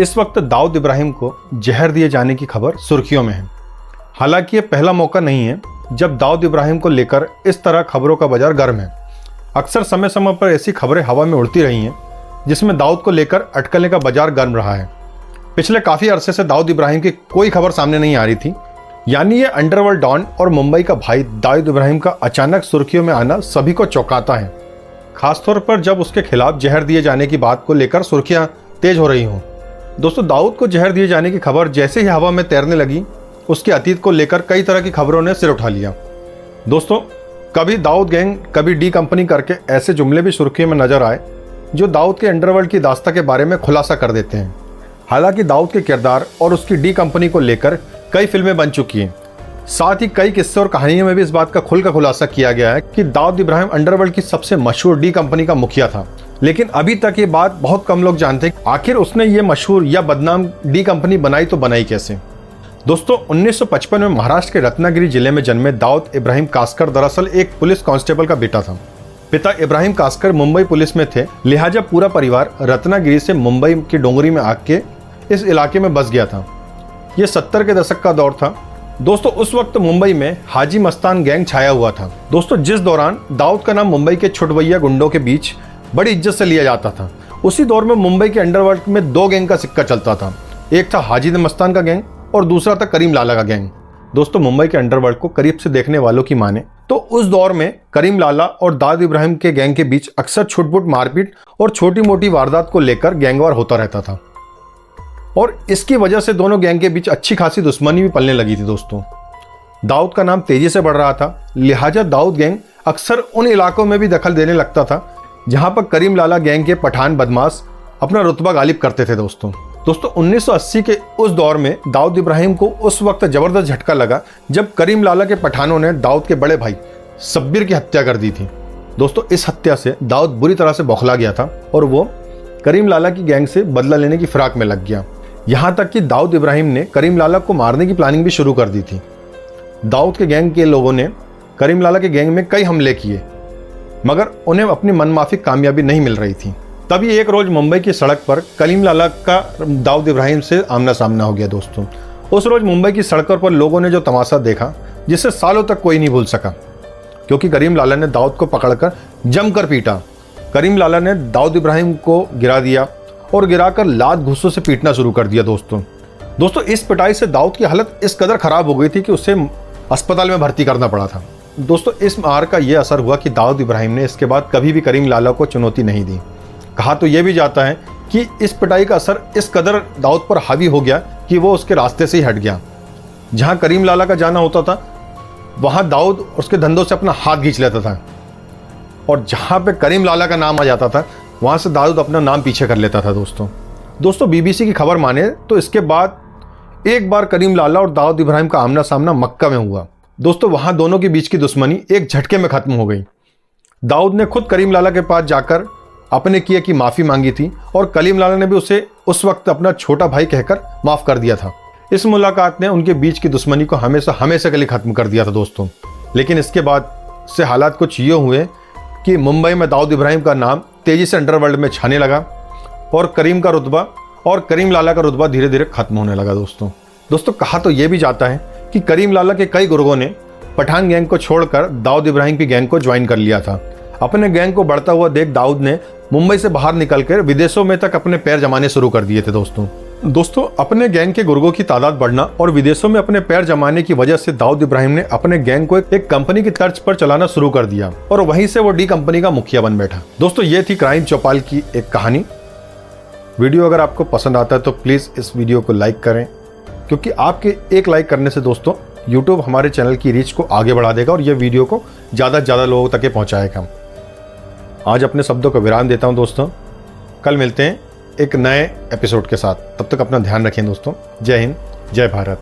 इस वक्त दाऊद इब्राहिम को जहर दिए जाने की खबर सुर्खियों में है। हालांकि ये पहला मौका नहीं है जब दाऊद इब्राहिम को लेकर इस तरह खबरों का बाजार गर्म है। अक्सर समय समय पर ऐसी खबरें हवा में उड़ती रही हैं जिसमें दाऊद को लेकर अटकलें का बाजार गर्म रहा है। पिछले काफ़ी अरसे से दाऊद इब्राहिम की कोई खबर सामने नहीं आ रही थी, यानी ये अंडरवर्ल्ड डॉन और मुंबई का भाई दाऊद इब्राहिम का अचानक सुर्खियों में आना सभी को चौंकाता है, खासतौर पर जब उसके खिलाफ जहर दिए जाने की बात को लेकर सुर्खियां तेज हो रही हों। दोस्तों, दाऊद को जहर दिए जाने की खबर जैसे ही हवा में तैरने लगी, उसके अतीत को लेकर कई तरह की खबरों ने सिर उठा लिया। दोस्तों, कभी दाऊद गैंग, कभी डी कंपनी करके ऐसे जुमले भी सुर्खियों में नजर आए जो दाऊद के अंडरवर्ल्ड की दास्ता के बारे में खुलासा कर देते हैं। हालांकि दाऊद के किरदार और उसकी डी कंपनी को लेकर कई फिल्में बन चुकी हैं। साथ ही कई किस्से और कहानियों में भी इस बात का खुलासा किया गया है कि दाऊद इब्राहिम अंडरवर्ल्ड की सबसे मशहूर डी कंपनी का मुखिया था। लेकिन अभी तक ये बात बहुत कम लोग जानते हैं, आखिर उसने ये मशहूर या बदनाम डी कंपनी बनाई तो बनाई कैसे। दोस्तों, 1955 में महाराष्ट्र के रत्नागिरी जिले में जन्मे दाऊद इब्राहिम कासकर दरअसल एक पुलिस कांस्टेबल का बेटा था। पिता इब्राहिम कासकर मुंबई पुलिस में थे, लिहाजा पूरा परिवार रत्नागिरी से मुंबई की डोंगरी में आके इस इलाके में बस गया था। ये 70 के दशक का दौर था। दोस्तों, उस वक्त मुंबई में हाजी मस्तान गैंग छाया हुआ था। दोस्तों, जिस दौरान दाऊद का नाम मुंबई के छुटवैया गुंडों के बीच बड़ी इज्जत से लिया जाता था, उसी दौर में मुंबई के अंडरवर्ल्ड में दो गैंग का सिक्का चलता था। एक था हाजी मस्तान का गैंग और दूसरा था करीम लाला का गैंग। दोस्तों, मुंबई के अंडरवर्ल्ड को करीब से देखने वालों की माने तो उस दौर में करीम लाला और दाऊद इब्राहिम के गैंग के बीच अक्सर छुटपुट मारपीट और छोटी मोटी वारदात को लेकर गैंगवार होता रहता था और इसकी वजह से दोनों गैंग के बीच अच्छी खासी दुश्मनी भी पलने लगी थी। दोस्तों, दाऊद का नाम तेजी से बढ़ रहा था, लिहाजा दाऊद गैंग अक्सर उन इलाकों में भी दखल देने लगता था जहां पर करीम लाला गैंग के पठान बदमाश अपना रुतबा गालिब करते थे। दोस्तों, 1980 के उस दौर में दाऊद इब्राहिम को उस वक्त जबरदस्त झटका लगा जब करीम लाला के पठानों ने दाऊद के बड़े भाई शब्बीर की हत्या कर दी थी। दोस्तों, इस हत्या से दाऊद बुरी तरह से बौखला गया था और वो करीम लाला की गैंग से बदला लेने की फिराक में लग गया। यहां तक कि दाऊद इब्राहिम ने करीम लाला को मारने की प्लानिंग भी शुरू कर दी थी। दाऊद के गैंग के लोगों ने करीम लाला के गैंग में कई हमले किए, मगर उन्हें अपनी मनमाफिक कामयाबी नहीं मिल रही थी। तभी एक रोज मुंबई की सड़क पर करीम लाला का दाऊद इब्राहिम से आमना सामना हो गया। दोस्तों, उस रोज मुंबई की सड़कों पर लोगों ने जो तमाशा देखा जिसे सालों तक कोई नहीं भूल सका, क्योंकि करीम लाला ने दाऊद को पकड़कर जमकर पीटा। करीम लाला ने दाऊद इब्राहिम को गिरा दिया और गिराकर लात घूंसों से पीटना शुरू कर दिया। दोस्तों, इस पिटाई से दाऊद की हालत इस कदर खराब हो गई थी कि उसे अस्पताल में भर्ती करना पड़ा था। दोस्तों, इस मार का यह असर हुआ कि दाऊद इब्राहिम ने इसके बाद कभी भी करीम लाला को चुनौती नहीं दी। कहा तो यह भी जाता है कि इस पिटाई का असर इस कदर दाऊद पर हावी हो गया कि वो उसके रास्ते से ही हट गया। जहां करीम लाला का जाना होता था वहां दाऊद उसके धंधों से अपना हाथ खींच लेता था और जहां पे करीम लाला का नाम आ जाता था वहां से दाऊद अपना नाम पीछे कर लेता था। दोस्तों, बीबीसी की खबर माने तो इसके बाद एक बार करीम लाला और दाऊद इब्राहिम का आमना सामना मक्का में हुआ। दोस्तों, वहां दोनों के बीच की दुश्मनी एक झटके में खत्म हो गई। दाऊद ने खुद करीम लाला के पास जाकर अपने किए की माफी मांगी थी और करीम लाला ने भी उसे उस वक्त अपना छोटा भाई कहकर माफ कर दिया था। इस मुलाकात ने उनके बीच की दुश्मनी को हमेशा के लिए खत्म कर दिया था। दोस्तों, लेकिन इसके बाद से हालात कुछ ये हुए कि मुंबई में दाऊद इब्राहिम का नाम तेजी से अंडरवर्ल्ड में छाने लगा और करीम लाला का रुतबा धीरे धीरे खत्म होने लगा। दोस्तों, कहा तो यह भी जाता है कि करीम लाला के कई गुर्गों ने पठान गैंग को छोड़कर दाऊद इब्राहिम की गैंग को ज्वाइन कर लिया था। अपने गैंग को बढ़ता हुआ देख दाऊद ने मुंबई से बाहर निकलकर विदेशों में तक अपने पैर जमाने शुरू कर दिए थे। दोस्तों, अपने गैंग के गुर्गों की तादाद बढ़ना और विदेशों में अपने पैर जमाने की वजह से दाऊद इब्राहिम ने अपने गैंग को एक कंपनी की तर्ज पर चलाना शुरू कर दिया और वहीं से वो डी कंपनी का मुखिया बन बैठा। दोस्तों, ये थी क्राइम चौपाल की एक कहानी। वीडियो अगर आपको पसंद आता है तो प्लीज़ इस वीडियो को लाइक करें, क्योंकि आपके एक लाइक करने से दोस्तों यूट्यूब हमारे चैनल की रीच को आगे बढ़ा देगा और ये वीडियो को ज़्यादा से ज़्यादा लोगों तक पहुँचाएगा। आज अपने शब्दों को विराम देता हूँ दोस्तों। कल मिलते हैं एक नए एपिसोड के साथ। तब तक अपना ध्यान रखें दोस्तों। जय हिंद, जय भारत।